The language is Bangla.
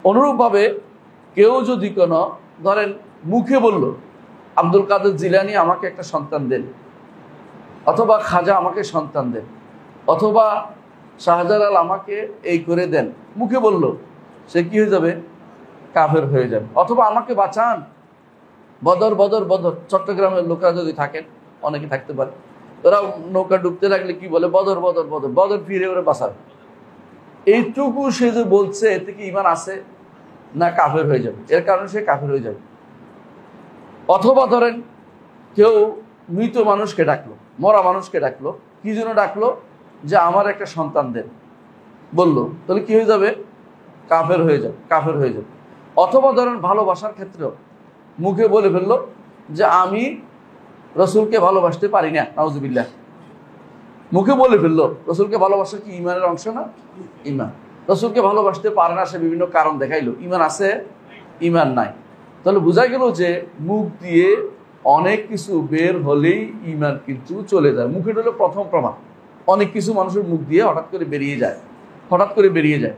অনুরূপভাবে কেউ যদি কোনো ধরেন মুখে বলল আব্দুল কাদের জিলানী আমাকে একটা সন্তান দেন, অথবা খাজা আমাকে সন্তান দেন, অথবা শাহজালাল আমাকে এই করে দেন, মুখে বলল, সে কি হয়ে যাবে? কাফের হয়ে যাবে। অথবা আমাকে বাঁচান, বদর বদর বদর, চট্টগ্রামের লোকেরা যদি থাকেন, অনেকে থাকতে পারে, ওরা নৌকা ডুবতে লাগলে কি বলে? বদর বদর বদর, বদর ফিরে ওরা বাঁচাবে। এইটুকু সে যে বলছে, এতে কি ইমান আছে? না, কাফের হয়ে যাবে। এর কারণে সে কাফের হয়ে যাবে। অথবা ধরেন কেউ মৃত মানুষকে ডাকলো, মরা মানুষকে ডাকলো, কি জন্য ডাকলো? যে আমার একটা সন্তান দেন বললো, তাহলে কি হয়ে যাবে? কাফের হয়ে যাবে, কাফের হয়ে যাবে। অথবা ধরেন ভালোবাসার ক্ষেত্রেও মুখে বলে ফেললো যে আমি রসুলকে ভালোবাসতে পারি না, নাউজুবিল্লাহ। মুখে বলে ফেললো। রসুলকে ভালোবাসা কি ইমানের অংশ না? ইমান। রসুলকে ভালোবাসতে পারে না, সে বিভিন্ন কারণ দেখাইলো, ইমান আছে? ইমান নাই। তাহলে বোঝা গেল যে মুখ দিয়ে অনেক কিছু বের হলেই ইমান কিন্তু চলে যায়। মুখে হলো প্রথম প্রমাণ। অনেক কিছু মানুষের মুখ দিয়ে হঠাৎ করে বেরিয়ে যায়, হঠাৎ করে বেরিয়ে যায়।